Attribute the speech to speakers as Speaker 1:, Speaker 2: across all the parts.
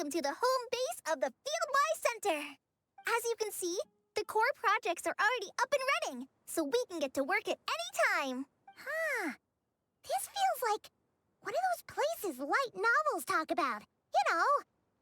Speaker 1: welcome to the home base of the Fieldwise Center. As you can see, the core projects are already up and running, so we can get to work at any time.
Speaker 2: Huh. This feels like one of those places light novels talk about. You know,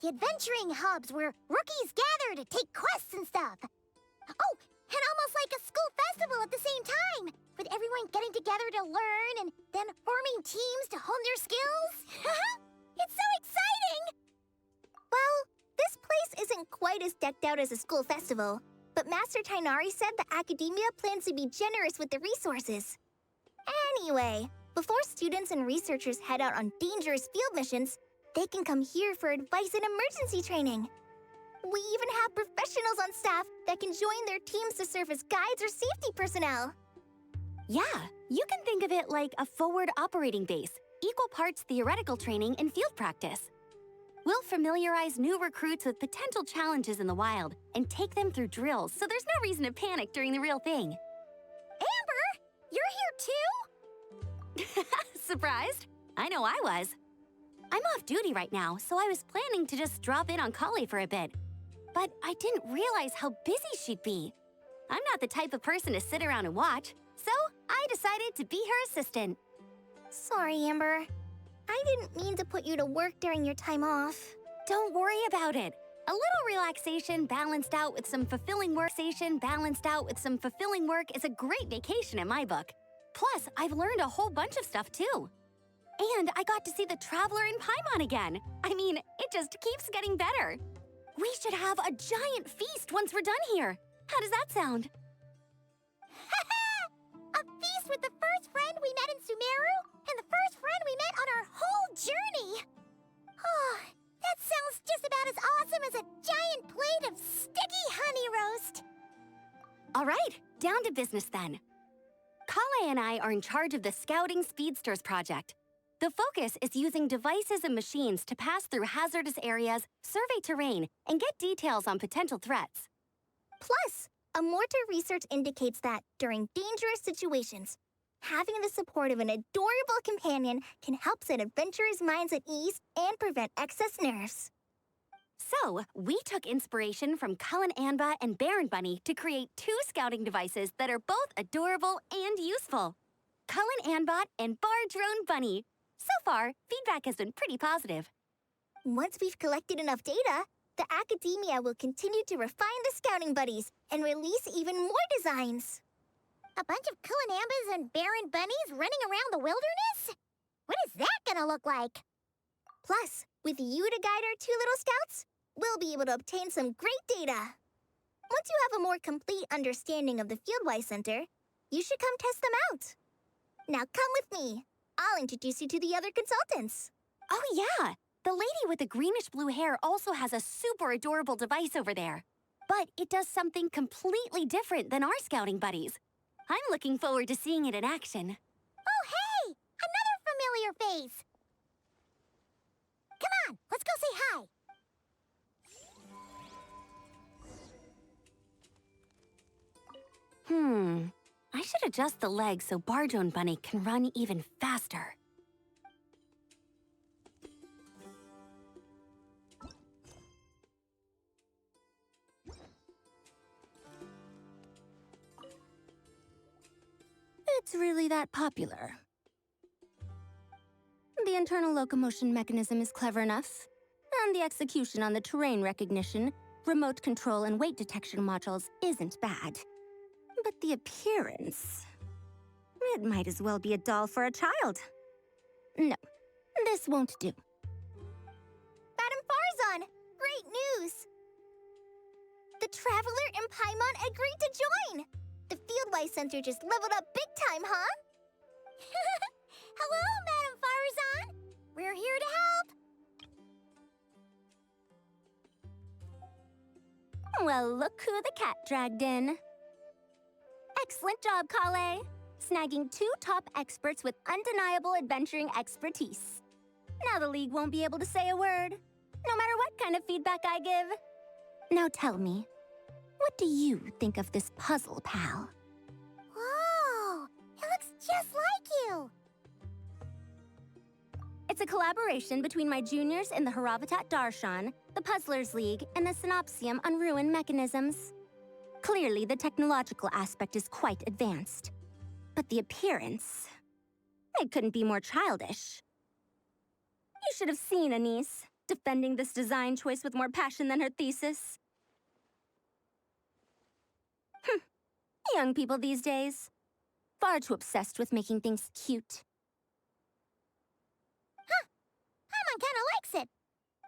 Speaker 2: the adventuring hubs where rookies gather to take quests and stuff. Oh, and almost like a school festival at the same time, with everyone getting together to learn and then forming teams to hone their skills. It's so exciting!
Speaker 1: Well, this place isn't quite as decked out as a school festival, but Master Tainari said the academia plans to be generous with the resources. Anyway, before students and researchers head out on dangerous field missions, they can come here for advice and emergency training. We even have professionals on staff that can join their teams to serve as guides or safety personnel.
Speaker 3: Yeah, you can think of it like a forward operating base, equal parts theoretical training and field practice. We'll familiarize new recruits with potential challenges in the wild and take them through drills so there's no reason to panic during the real thing.
Speaker 2: Amber, you're here too?
Speaker 3: Surprised? I know I was. I'm off duty right now, so I was planning to just drop in on Kale for a bit. But I didn't realize how busy she'd be. I'm not the type of person to sit around and watch, so I decided to be her assistant.
Speaker 1: Sorry, Amber. I didn't mean to put you to work during your time off.
Speaker 3: Don't worry about it. A little relaxation balanced out with some fulfilling work is a great vacation in my book. Plus, I've learned a whole bunch of stuff too. And I got to see the Traveler in Paimon again. I mean, it just keeps getting better. We should have a giant feast once we're done here. How does that sound?
Speaker 2: A feast with the first friend we met in Sumeru and the first friend we met on our whole journey. Oh, that sounds just about as awesome as a giant plate of sticky honey roast.
Speaker 3: All right, down to business then. Kale and I are in charge of the Scouting Speedsters project. The focus is using devices and machines to pass through hazardous areas, survey terrain, and get details on potential threats.
Speaker 1: Plus, Amorta research indicates that during dangerous situations, having the support of an adorable companion can help set adventurers' minds at ease and prevent excess nerves.
Speaker 3: So, we took inspiration from Cullen Anba and Baron Bunny to create 2 scouting devices that are both adorable and useful. Cullen Anbot and Bardrone Bunny. So far, feedback has been pretty positive.
Speaker 1: Once we've collected enough data, the academia will continue to refine the scouting buddies and release even more designs.
Speaker 2: A bunch of Kulanambas and Baron Bunnies running around the wilderness? What is that gonna look like?
Speaker 1: Plus, with you to guide our 2 little scouts, we'll be able to obtain some great data. Once you have a more complete understanding of the Fieldwise Center, you should come test them out. Now come with me. I'll introduce you to the other consultants.
Speaker 3: Oh yeah, the lady with the greenish-blue hair also has a super adorable device over there. But it does something completely different than our scouting buddies. I'm looking forward to seeing it in action.
Speaker 2: Oh hey, another familiar face. Come on, let's go say hi.
Speaker 3: I should adjust the legs so Bardrone Bunny can run even faster. It's really that popular. The internal locomotion mechanism is clever enough, and the execution on the terrain recognition, remote control, and weight detection modules isn't bad. But the appearance... it might as well be a doll for a child. No, this won't do.
Speaker 1: Madam Farzan, great news! The Traveler and Paimon agreed to join! The Fieldwise Center just leveled up big time, huh?
Speaker 2: Hello, Madam Farzan. We're here to help.
Speaker 3: Well, look who the cat dragged in. Excellent job, Kale. Snagging 2 top experts with undeniable adventuring expertise. Now the League won't be able to say a word, no matter what kind of feedback I give. Now tell me, what do you think of this puzzle, pal?
Speaker 2: Whoa, it looks just like you.
Speaker 3: It's a collaboration between my juniors in the Haravatat Darshan, the Puzzlers League, and the Synopsium on ruin mechanisms. Clearly, the technological aspect is quite advanced. But the appearance... it couldn't be more childish. You should have seen Anise, defending this design choice with more passion than her thesis. Young people these days. Far too obsessed with making things cute.
Speaker 2: Paimon kinda likes it.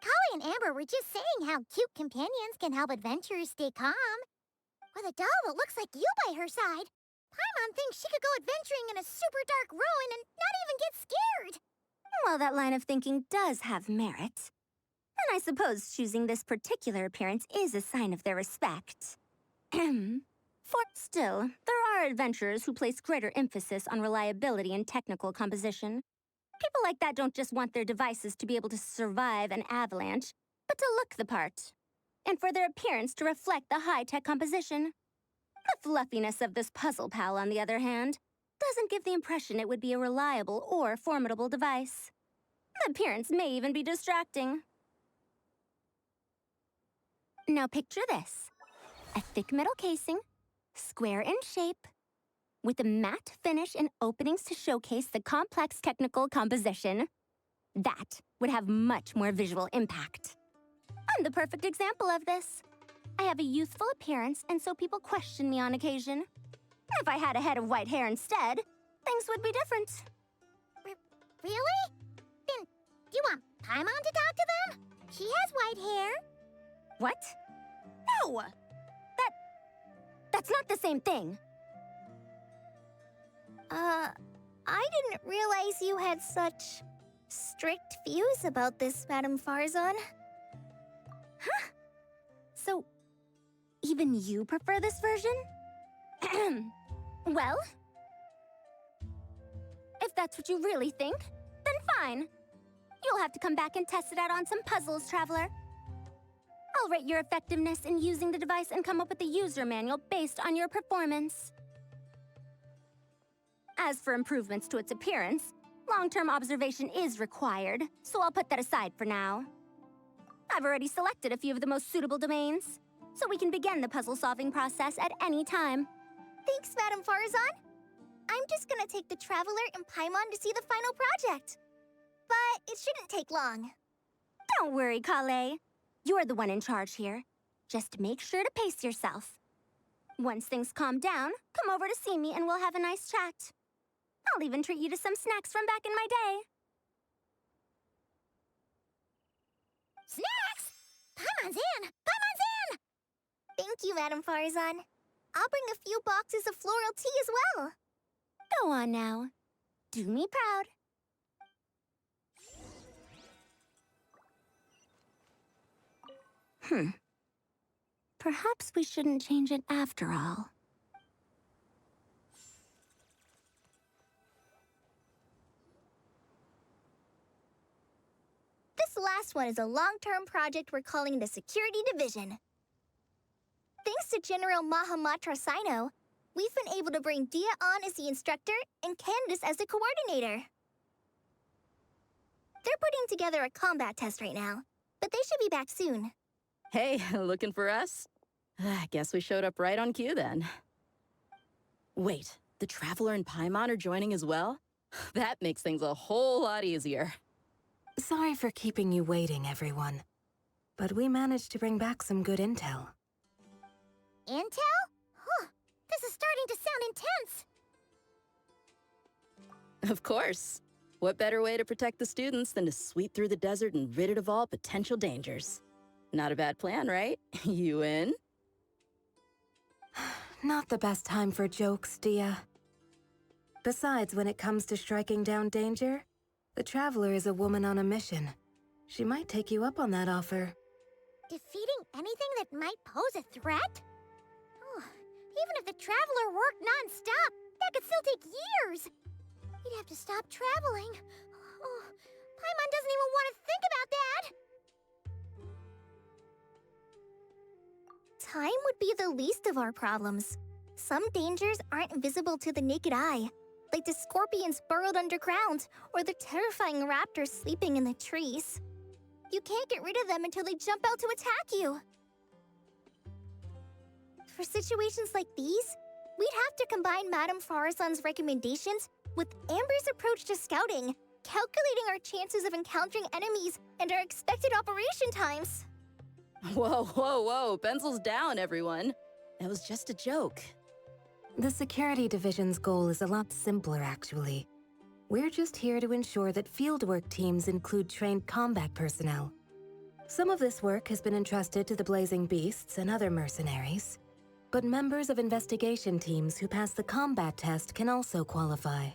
Speaker 2: Kali and Amber were just saying how cute companions can help adventurers stay calm. With a doll that looks like you by her side, Paimon thinks she could go adventuring in a super dark ruin and not even get scared.
Speaker 3: Well, that line of thinking does have merit. And I suppose choosing this particular appearance is a sign of their respect. For still, there are adventurers who place greater emphasis on reliability and technical composition. People like that don't just want their devices to be able to survive an avalanche, but to look the part. And for their appearance to reflect the high-tech composition. The fluffiness of this puzzle pal, on the other hand, doesn't give the impression it would be a reliable or formidable device. The appearance may even be distracting. Now picture this. A thick metal casing, square in shape, with a matte finish and openings to showcase the complex technical composition. That would have much more visual impact. I'm the perfect example of this. I have a youthful appearance, and so people question me on occasion. If I had a head of white hair instead, things would be different.
Speaker 2: Really? Then, do you want Paimon to talk to them? She has white hair.
Speaker 3: What? No! That's not the same thing.
Speaker 1: I didn't realize you had such strict views about this, Madame Farzan.
Speaker 3: Huh? So, even you prefer this version? Well, if that's what you really think, then fine. You'll have to come back and test it out on some puzzles, Traveler. I'll rate your effectiveness in using the device and come up with a user manual based on your performance. As for improvements to its appearance, long-term observation is required, so I'll put that aside for now. I've already selected a few of the most suitable domains, so we can begin the puzzle-solving process at any time.
Speaker 1: Thanks, Madame Farzan. I'm just gonna take the Traveler and Paimon to see the final project. But it shouldn't take long.
Speaker 3: Don't worry, Kale. You're the one in charge here. Just make sure to pace yourself. Once things calm down, come over to see me and we'll have a nice chat. I'll even treat you to some snacks from back in my day.
Speaker 2: Snacks? Paimon's in! Paimon's in!
Speaker 1: Thank you, Madame Farzan. I'll bring a few boxes of floral tea as well.
Speaker 3: Go on now. Do me proud. Perhaps we shouldn't change it after all.
Speaker 1: This last one is a long-term project we're calling the Security Division. Thanks to General Mahamatra Sino, we've been able to bring Dia on as the instructor and Candace as the coordinator. They're putting together a combat test right now, but they should be back soon.
Speaker 4: Hey, looking for us? I guess we showed up right on cue then. Wait, the Traveler and Paimon are joining as well? That makes things a whole lot easier.
Speaker 5: Sorry for keeping you waiting, everyone. But we managed to bring back some good intel.
Speaker 2: Intel? Huh. This is starting to sound intense.
Speaker 4: Of course. What better way to protect the students than to sweep through the desert and rid it of all potential dangers? Not a bad plan, right? You in?
Speaker 5: Not the best time for jokes, Dia. Besides, when it comes to striking down danger, the Traveler is a woman on a mission. She might take you up on that offer.
Speaker 2: Defeating anything that might pose a threat? Oh, even if the Traveler worked non-stop, that could still take years. He'd have to stop traveling. Oh, Paimon doesn't even want to think about that.
Speaker 1: Time would be the least of our problems. Some dangers aren't visible to the naked eye, like the scorpions burrowed underground or the terrifying raptors sleeping in the trees. You can't get rid of them until they jump out to attack you. For situations like these, we'd have to combine Madame Farazan's recommendations with Amber's approach to scouting, calculating our chances of encountering enemies and our expected operation times.
Speaker 4: Whoa, whoa, whoa. Pencils down, everyone. That was just a joke.
Speaker 5: The security division's goal is a lot simpler, actually. We're just here to ensure that fieldwork teams include trained combat personnel. Some of this work has been entrusted to the Blazing Beasts and other mercenaries, but members of investigation teams who pass the combat test can also qualify.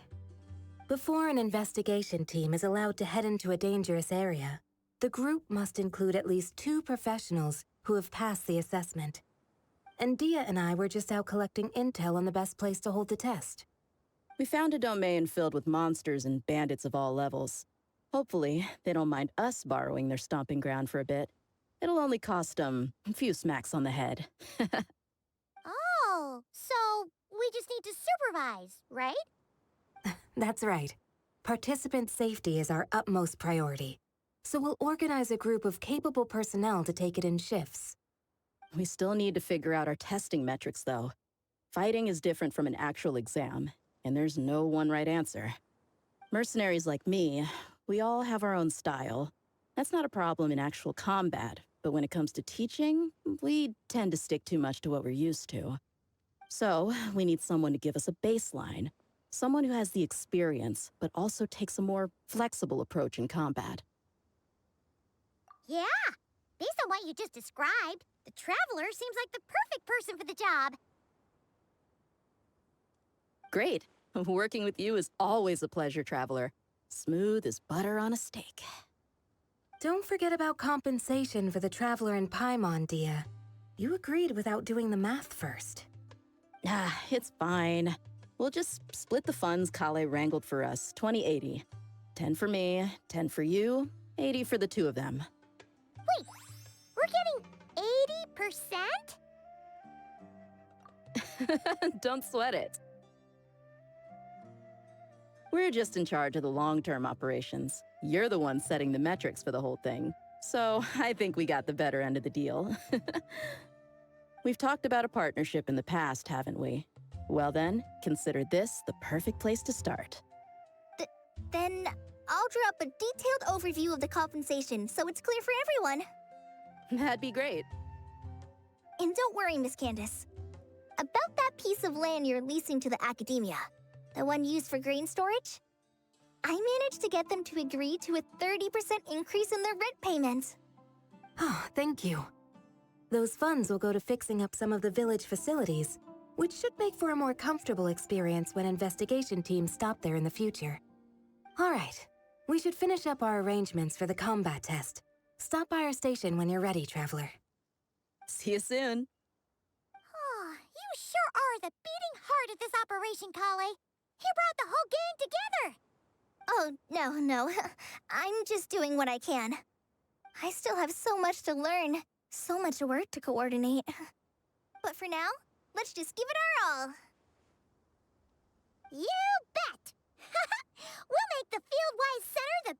Speaker 5: Before an investigation team is allowed to head into a dangerous area, the group must include at least 2 professionals who have passed the assessment. And Dia and I were just out collecting intel on the best place to hold the test.
Speaker 4: We found a domain filled with monsters and bandits of all levels. Hopefully, they don't mind us borrowing their stomping ground for a bit. It'll only cost them a few smacks on the head.
Speaker 2: Oh, so we just need to supervise, right?
Speaker 5: That's right. Participant safety is our utmost priority. So we'll organize a group of capable personnel to take it in shifts.
Speaker 4: We still need to figure out our testing metrics, though. Fighting is different from an actual exam, and there's no one right answer. Mercenaries like me, we all have our own style. That's not a problem in actual combat, but when it comes to teaching, we tend to stick too much to what we're used to. So, we need someone to give us a baseline. Someone who has the experience, but also takes a more flexible approach in combat.
Speaker 2: Yeah, based on what you just described, the Traveler seems like the perfect person for the job.
Speaker 4: Great. Working with you is always a pleasure, Traveler. Smooth as butter on a steak.
Speaker 5: Don't forget about compensation for the Traveler in Paimon, Dia. You agreed without doing the math first.
Speaker 4: Ah, it's fine. We'll just split the funds Kale wrangled for us, 20-80. 10 for me, 10 for you, 80 for the 2 of them.
Speaker 2: Wait, we're getting 80%?
Speaker 4: Don't sweat it. We're just in charge of the long-term operations. You're the one setting the metrics for the whole thing. So I think we got the better end of the deal. We've talked about a partnership in the past, haven't we? Well then, consider this the perfect place to start.
Speaker 1: Then I'll draw up a detailed overview of the compensation so it's clear for everyone.
Speaker 4: That'd be great.
Speaker 1: And don't worry, Miss Candace. About that piece of land you're leasing to the academia, the one used for grain storage, I managed to get them to agree to a 30% increase in their rent payments.
Speaker 5: Oh, thank you. Those funds will go to fixing up some of the village facilities, which should make for a more comfortable experience when investigation teams stop there in the future. All right, we should finish up our arrangements for the combat test. Stop by our station when you're ready, Traveler.
Speaker 4: See you soon.
Speaker 2: Oh, you sure are the beating heart of this operation, Kale. He brought the whole gang together.
Speaker 1: Oh, no. I'm just doing what I can. I still have so much to learn, so much work to coordinate. But for now, let's just give it our all.
Speaker 2: You bet! We'll make the Fieldwise Center the